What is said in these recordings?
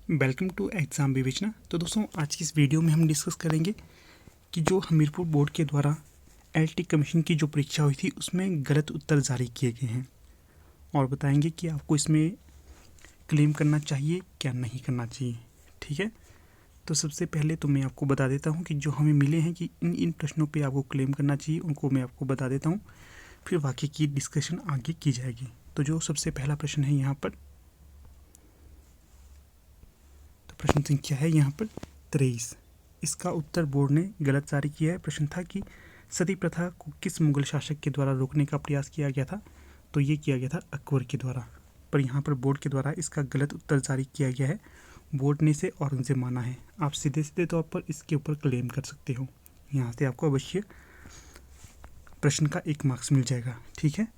Welcome to exam विवेचना। तो दोस्तों, आज की इस वीडियो में हम डिस्कस करेंगे कि जो हमीरपुर बोर्ड के द्वारा एलटी कमीशन की जो परीक्षा हुई थी उसमें गलत उत्तर जारी किए गए हैं और बताएंगे कि आपको इसमें क्लेम करना चाहिए क्या नहीं करना चाहिए। ठीक है, तो सबसे पहले तो मैं आपको बता देता हूँ कि जो हमें मिले हैं कि इन प्रश्नों पर आपको क्लेम करना चाहिए उनको मैं आपको बता देता हूँ, फिर बाकी की डिस्कशन आगे की जाएगी। तो जो सबसे पहला प्रश्न है यहाँ पर, प्रश्न संख्या है यहाँ पर 23। इसका उत्तर बोर्ड ने गलत जारी किया है। प्रश्न था कि सती प्रथा को किस मुगल शासक के द्वारा रोकने का प्रयास किया गया था, तो ये किया गया था अकबर के द्वारा। पर यहाँ पर बोर्ड के द्वारा इसका गलत उत्तर जारी किया गया है। बोर्ड ने इसे औरंगजेब माना है। आप सीधे सीधे तौर पर इसके ऊपर क्लेम कर सकते हो। यहाँ से आपको अवश्य प्रश्न का 1 मार्क्स मिल जाएगा। ठीक है,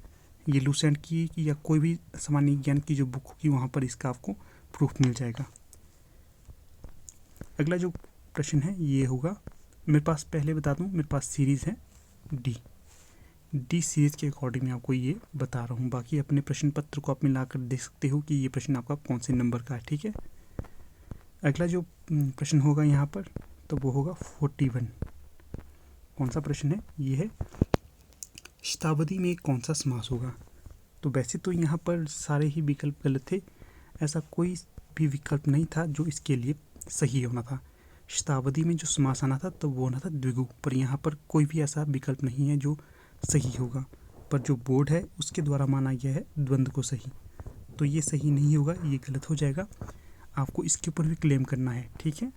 ये लूसेंट की या कोई भी सामान्य ज्ञान की जो बुक होगी वहाँ पर इसका आपको प्रूफ मिल जाएगा। अगला जो प्रश्न है ये होगा, मेरे पास पहले बता दूं, मेरे पास सीरीज़ है डी सीरीज़ के अकॉर्डिंग मैं आपको ये बता रहा हूँ। बाकी अपने प्रश्न पत्र को आप मिलाकर देख सकते हो कि ये प्रश्न आपका कौन से नंबर का है। ठीक है, अगला जो प्रश्न होगा यहाँ पर तो वो होगा 41। कौन सा प्रश्न है ये है, शताब्दी में कौन सा समास होगा। तो वैसे तो यहाँ पर सारे ही विकल्प गलत थे, ऐसा कोई भी विकल्प नहीं था जो इसके लिए सही होना था। शताब्दी में जो समास आना था तो वो होना था द्विगु, पर यहाँ पर कोई भी ऐसा विकल्प नहीं है जो सही होगा। पर जो बोर्ड है उसके द्वारा माना गया है द्वंद्व को सही, तो ये सही नहीं होगा, ये गलत हो जाएगा। आपको इसके ऊपर भी क्लेम करना है। ठीक है,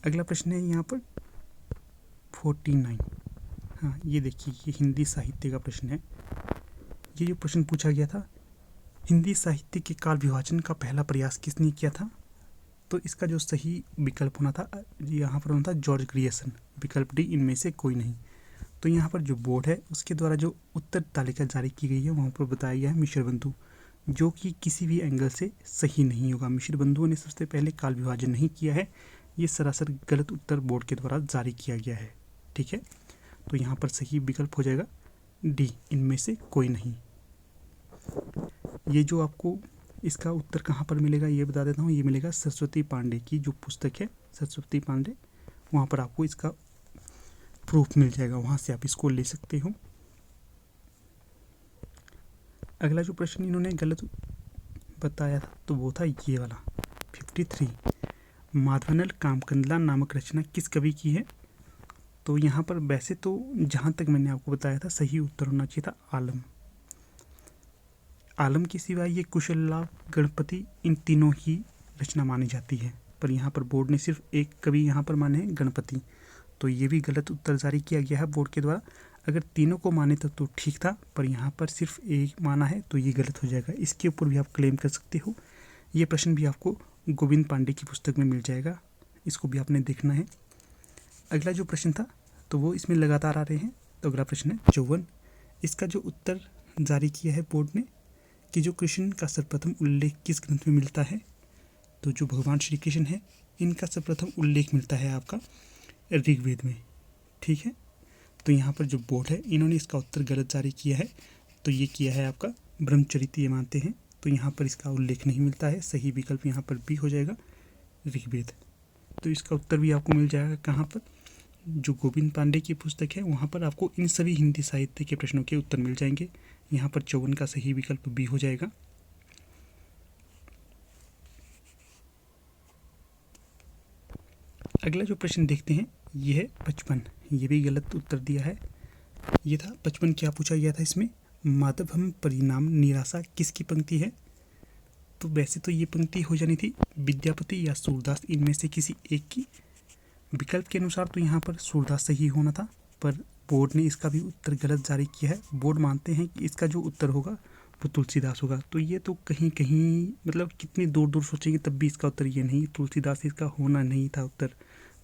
अगला प्रश्न है यहाँ पर 49। हाँ, ये देखिए, ये हिंदी साहित्य का प्रश्न है। ये जो प्रश्न पूछा गया था, हिंदी साहित्य के काल विभाजन का पहला प्रयास किसने किया था, तो इसका जो सही विकल्प होना था यहाँ पर होना था जॉर्ज ग्रियर्सन। विकल्प डी, इनमें से कोई नहीं। तो यहाँ पर जो बोर्ड है उसके द्वारा जो उत्तर तालिका जारी की गई है वहाँ पर बताया गया है मिश्र बंधु, जो कि किसी भी एंगल से सही नहीं होगा। मिश्र बंधुओं ने सबसे पहले काल विभाजन नहीं किया है, ये सरासर गलत उत्तर बोर्ड के द्वारा जारी किया गया है। ठीक है, तो यहाँ पर सही विकल्प हो जाएगा डी, इनमें से कोई नहीं। ये जो आपको इसका उत्तर कहाँ पर मिलेगा ये बता देता हूँ, ये मिलेगा सरस्वती पांडे की जो पुस्तक है, सरस्वती पांडे, वहाँ पर आपको इसका प्रूफ मिल जाएगा, वहाँ से आप इसको ले सकते हो। अगला जो प्रश्न इन्होंने गलत बताया था तो वो था ये वाला 53। माधवनल कामकंदला नामक रचना किस कवि की है, तो यहाँ पर वैसे तो जहाँ तक मैंने आपको बताया था सही उत्तर होना चाहिए था आलम। आलम के सिवा ये कुशललाभ, गणपति, इन तीनों ही रचना मानी जाती है, पर यहाँ पर बोर्ड ने सिर्फ एक कवि यहाँ पर माने हैं गणपति, तो ये भी गलत उत्तर जारी किया गया है बोर्ड के द्वारा। अगर तीनों को माने तो ठीक था, पर यहाँ पर सिर्फ एक माना है तो ये गलत हो जाएगा। इसके ऊपर भी आप क्लेम कर सकते हो। ये प्रश्न भी आपको गोविंद पांडे की पुस्तक में मिल जाएगा, इसको भी आपने देखना है। अगला जो प्रश्न था तो वो इसमें लगातार आ रहे हैं। तो अगला प्रश्न है 54। इसका जो उत्तर जारी किया है बोर्ड ने कि जो कृष्ण का सर्वप्रथम उल्लेख किस ग्रंथ में मिलता है, तो जो भगवान श्री कृष्ण है इनका सर्वप्रथम उल्लेख मिलता है आपका ऋग्वेद में। ठीक है, तो यहाँ पर जो बोर्ड है इन्होंने इसका उत्तर गलत जारी किया है, तो ये किया है आपका ब्रह्मचरित्र, ये मानते हैं, तो यहाँ पर इसका उल्लेख नहीं मिलता है। सही विकल्प यहाँ पर भी हो जाएगा ऋग्वेद। तो इसका उत्तर भी आपको मिल जाएगा कहाँ पर, जो गोविंद पांडे की पुस्तक है वहाँ पर आपको इन सभी हिंदी साहित्य के प्रश्नों के उत्तर मिल जाएंगे। यहाँ पर 54 का सही विकल्प भी हो जाएगा। अगला जो प्रश्न देखते हैं ये है 55। ये भी गलत उत्तर दिया है। ये था 55, क्या पूछा गया था इसमें, माधवम परिणाम निराशा किसकी पंक्ति है, तो वैसे तो ये पंक्ति हो जानी थी विद्यापति या सूरदास, इनमें से किसी एक की। विकल्प के अनुसार तो यहाँ पर सूरदास सही होना था, पर बोर्ड ने इसका भी उत्तर गलत जारी किया है। बोर्ड मानते हैं कि इसका जो उत्तर होगा वो तुलसीदास होगा, तो ये तो कहीं कहीं मतलब कितनी दूर दूर सोचेंगे तब भी इसका उत्तर ये नहीं, तुलसीदास इसका होना नहीं था उत्तर।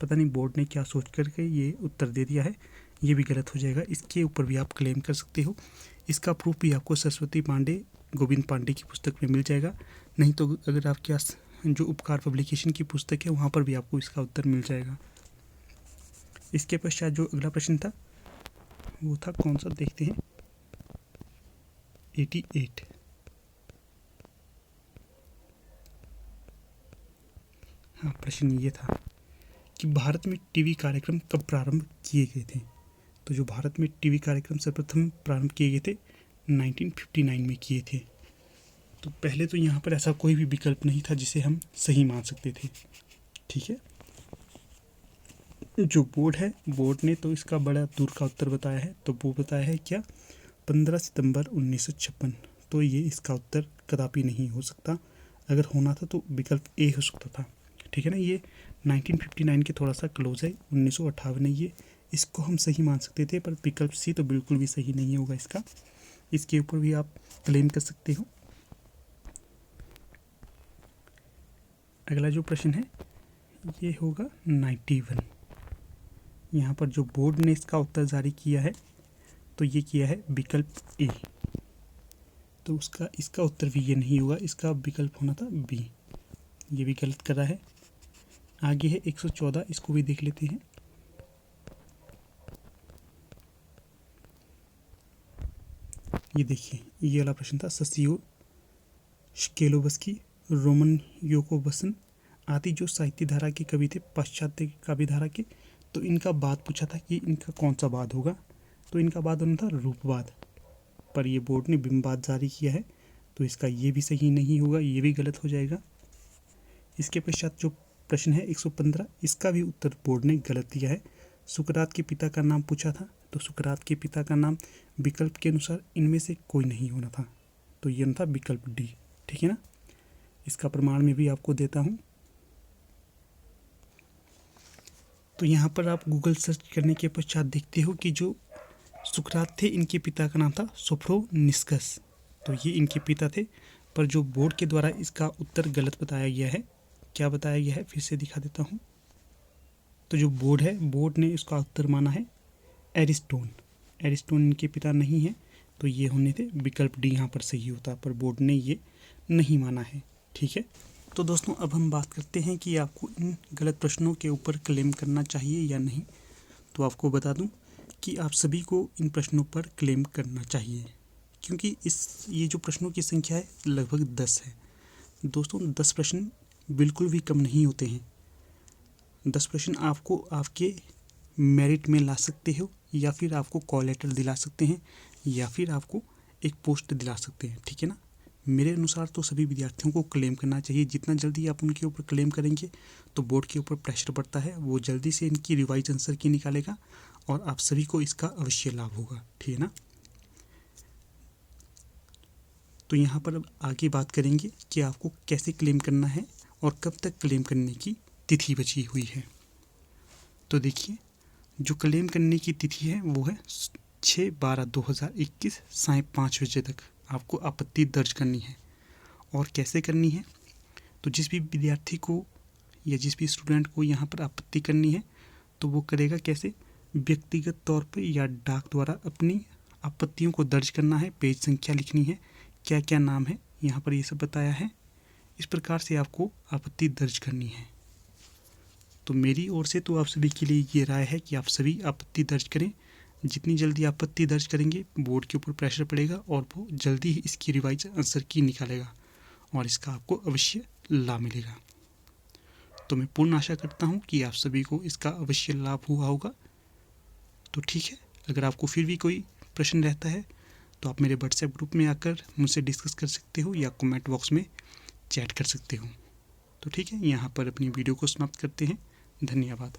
पता नहीं बोर्ड ने क्या सोच करके ये उत्तर दे दिया है, ये भी गलत हो जाएगा। इसके ऊपर भी आप क्लेम कर सकते हो। इसका प्रूफ भी आपको सरस्वती पांडे, गोविंद पांडे की पुस्तक में मिल जाएगा, नहीं तो अगर आपके पास जो उपकार पब्लिकेशन की पुस्तक है वहाँ पर भी आपको इसका उत्तर मिल जाएगा। इसके पश्चात जो अगला प्रश्न था वो था कौन सा, देखते हैं 88। हाँ, प्रश्न ये था कि भारत में टीवी कार्यक्रम कब प्रारंभ किए गए थे। तो जो भारत में टीवी कार्यक्रम सर्वप्रथम प्रारंभ किए गए थे 1959 में किए थे। तो पहले तो यहाँ पर ऐसा कोई भी विकल्प नहीं था जिसे हम सही मान सकते थे। ठीक है, जो बोर्ड है, बोर्ड ने तो इसका बड़ा दूर का उत्तर बताया है। तो वो बताया है क्या, 15 सितंबर 1956। तो ये इसका उत्तर कदापि नहीं हो सकता। अगर होना था तो विकल्प ए हो सकता था। ठीक है ना, ये 1959 के थोड़ा सा क्लोज है, 1958 है ये, इसको हम सही मान सकते थे। पर विकल्प सी तो बिल्कुल भी सही नहीं होगा इसका। इसके ऊपर भी आप क्लेम कर सकते हो। अगला जो प्रश्न है ये होगा 91। यहाँ पर जो बोर्ड ने इसका उत्तर जारी किया है तो ये किया है विकल्प ए। तो इसका उत्तर भी ये नहीं होगा, इसका विकल्प होना था बी। ये भी गलत कर रहा है। आगे है 114, इसको भी देख लेते हैं। ये देखिए, ये वाला प्रश्न था, ससियो श्केलोवस्की, रोमन योकोवसन आदि जो साहित्य धारा के कवि थे, पाश्चात्य काव्य धारा के, तो इनका बाद पूछा था कि इनका कौन सा बाद होगा। तो इनका बाद होना था रूपवाद, पर ये बोर्ड ने बिंबवाद जारी किया है। तो इसका ये भी सही नहीं होगा, ये भी गलत हो जाएगा। इसके पश्चात जो प्रश्न है 115, इसका भी उत्तर बोर्ड ने गलत दिया है। सुकरात के पिता का नाम पूछा था, तो सुकरात के पिता का नाम विकल्प के अनुसार इनमें से कोई नहीं होना था। तो ये था विकल्प डी। ठीक है ना, इसका प्रमाण में भी आपको देता हूँ। तो यहाँ पर आप गूगल सर्च करने के पश्चात देखते हो कि जो सुकरात थे इनके पिता का नाम था सोफ्रोनिस्कस। तो ये इनके पिता थे, पर जो बोर्ड के द्वारा इसका उत्तर गलत बताया गया है। क्या बताया गया है, फिर से दिखा देता हूँ। तो जो बोर्ड है, बोर्ड ने इसका उत्तर माना है एरिस्टोन। एरिस्टोन इनके पिता नहीं है, तो ये होने थे विकल्प डी यहाँ पर सही होता, पर बोर्ड ने ये नहीं माना है। ठीक है, तो दोस्तों अब हम बात करते हैं कि आपको इन गलत प्रश्नों के ऊपर क्लेम करना चाहिए या नहीं। तो आपको बता दूं कि आप सभी को इन प्रश्नों पर क्लेम करना चाहिए, क्योंकि ये जो प्रश्नों की संख्या है लगभग 10 है। दोस्तों 10 प्रश्न बिल्कुल भी कम नहीं होते हैं। 10 प्रश्न आपको आपके मेरिट में ला सकते हो, या फिर आपको कॉल लेटर दिला सकते हैं, या फिर आपको एक पोस्ट दिला सकते हैं। ठीक है ना, मेरे अनुसार तो सभी विद्यार्थियों को क्लेम करना चाहिए। जितना जल्दी आप उनके ऊपर क्लेम करेंगे तो बोर्ड के ऊपर प्रेशर बढ़ता है, वो जल्दी से इनकी रिवाइज आंसर की निकालेगा और आप सभी को इसका अवश्य लाभ होगा। ठीक है ना, तो यहाँ पर अब आगे बात करेंगे कि आपको कैसे क्लेम करना है और कब तक क्लेम करने की तिथि बची हुई है। तो देखिए, जो क्लेम करने की तिथि है वो है 6/12/2021 साय 5 बजे तक आपको आपत्ति दर्ज करनी है। और कैसे करनी है, तो जिस भी विद्यार्थी को या जिस भी स्टूडेंट को यहाँ पर आपत्ति करनी है तो वो करेगा कैसे, व्यक्तिगत तौर पे या डाक द्वारा अपनी आपत्तियों को दर्ज करना है, पेज संख्या लिखनी है, क्या क्या नाम है, यहाँ पर ये सब बताया है। इस प्रकार से आपको आपत्ति दर्ज करनी है। तो मेरी ओर से तो आप सभी के लिए ये राय है कि आप सभी आपत्ति दर्ज करें। जितनी जल्दी आपत्ति दर्ज करेंगे बोर्ड के ऊपर प्रेशर पड़ेगा और वो जल्दी ही इसकी रिवाइज आंसर की निकालेगा और इसका आपको अवश्य लाभ मिलेगा। तो मैं पूर्ण आशा करता हूँ कि आप सभी को इसका अवश्य लाभ हुआ होगा। तो ठीक है, अगर आपको फिर भी कोई प्रश्न रहता है तो आप मेरे व्हाट्सएप ग्रुप में आकर मुझसे डिस्कस कर सकते हो या कमेंट बॉक्स में चैट कर सकते हो। तो ठीक है, यहाँ पर अपनी वीडियो को समाप्त करते हैं। धन्यवाद।